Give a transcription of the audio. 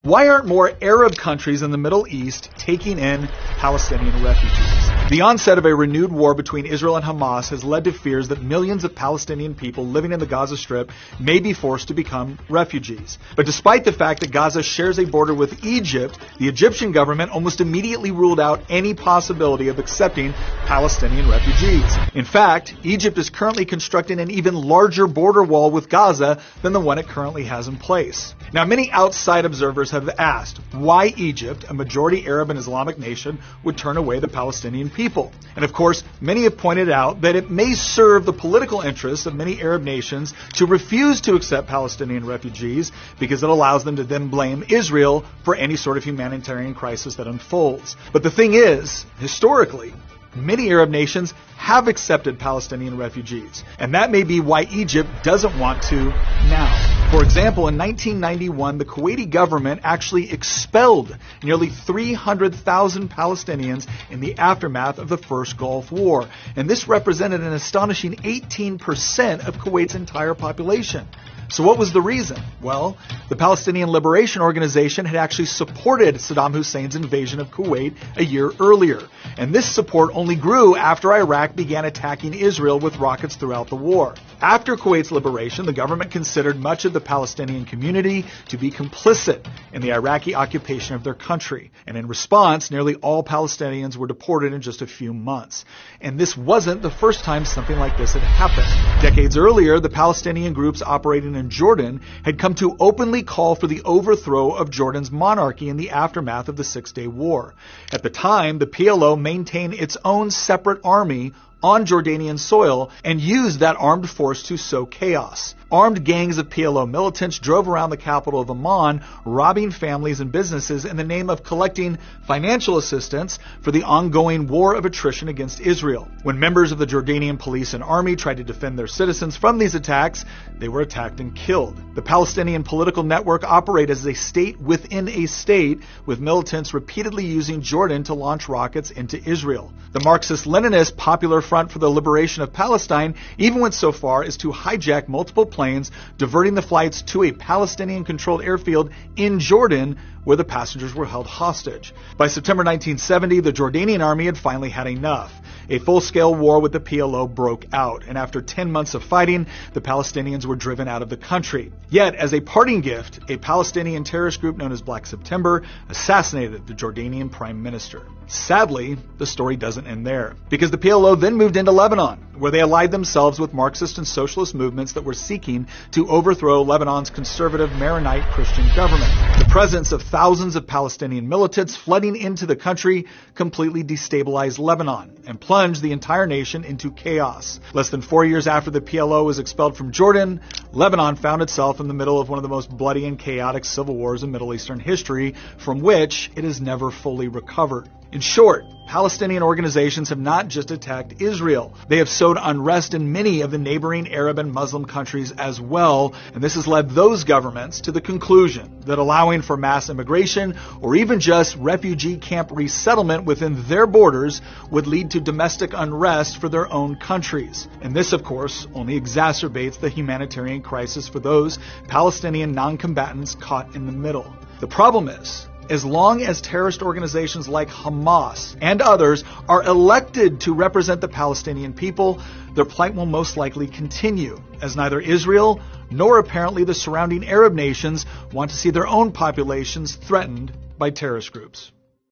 Why aren't more Arab countries in the Middle East taking in Palestinian refugees? The onset of a renewed war between Israel and Hamas has led to fears that millions of Palestinian people living in the Gaza Strip may be forced to become refugees. But despite the fact that Gaza shares a border with Egypt, the Egyptian government almost immediately ruled out any possibility of accepting Palestinian refugees. In fact, Egypt is currently constructing an even larger border wall with Gaza than the one it currently has in place. Now, many outside observers have asked why Egypt, a majority Arab and Islamic nation, would turn away the Palestinian people. And of course, many have pointed out that it may serve the political interests of many Arab nations to refuse to accept Palestinian refugees because it allows them to then blame Israel for any sort of humanitarian crisis that unfolds. But the thing is, historically, many Arab nations have accepted Palestinian refugees, and that may be why Egypt doesn't want to now. For example, in 1991, the Kuwaiti government actually expelled nearly 300,000 Palestinians in the aftermath of the First Gulf War, and this represented an astonishing 18% of Kuwait's entire population. So what was the reason? Well, the Palestinian Liberation Organization had actually supported Saddam Hussein's invasion of Kuwait a year earlier. And this support only grew after Iraq began attacking Israel with rockets throughout the war. After Kuwait's liberation, the government considered much of the Palestinian community to be complicit in the Iraqi occupation of their country. And in response, nearly all Palestinians were deported in just a few months. And this wasn't the first time something like this had happened. Decades earlier, the Palestinian groups operating in Jordan had come to openly call for the overthrow of Jordan's monarchy in the aftermath of the Six-Day War. At the time, the PLO maintained its own separate army on Jordanian soil and used that armed force to sow chaos. Armed gangs of PLO militants drove around the capital of Amman, robbing families and businesses in the name of collecting financial assistance for the ongoing war of attrition against Israel. When members of the Jordanian police and army tried to defend their citizens from these attacks, they were attacked and killed. The Palestinian political network operated as a state within a state, with militants repeatedly using Jordan to launch rockets into Israel. The Marxist-Leninist Popular Front for the Liberation of Palestine even went so far as to hijack multiple planes, diverting the flights to a Palestinian-controlled airfield in Jordan, where the passengers were held hostage. By September 1970, the Jordanian army had finally had enough. A full-scale war with the PLO broke out, and after 10 months of fighting, the Palestinians were driven out of the country. Yet, as a parting gift, a Palestinian terrorist group known as Black September assassinated the Jordanian prime minister. Sadly, the story doesn't end there, because the PLO then moved into Lebanon, where they allied themselves with Marxist and socialist movements that were seeking to overthrow Lebanon's conservative Maronite Christian government. The presence of thousands of Palestinian militants flooding into the country completely destabilized Lebanon and plunged the entire nation into chaos. Less than 4 years after the PLO was expelled from Jordan, Lebanon found itself in the middle of one of the most bloody and chaotic civil wars in Middle Eastern history, from which it has never fully recovered. In short, Palestinian organizations have not just attacked Israel. They have sowed unrest in many of the neighboring Arab and Muslim countries as well, and this has led those governments to the conclusion that allowing for mass immigration or even just refugee camp resettlement within their borders would lead to domestic unrest for their own countries. And this, of course, only exacerbates the humanitarian crisis for those Palestinian non-combatants caught in the middle. The problem is, as long as terrorist organizations like Hamas and others are elected to represent the Palestinian people, their plight will most likely continue, as neither Israel nor apparently the surrounding Arab nations want to see their own populations threatened by terrorist groups.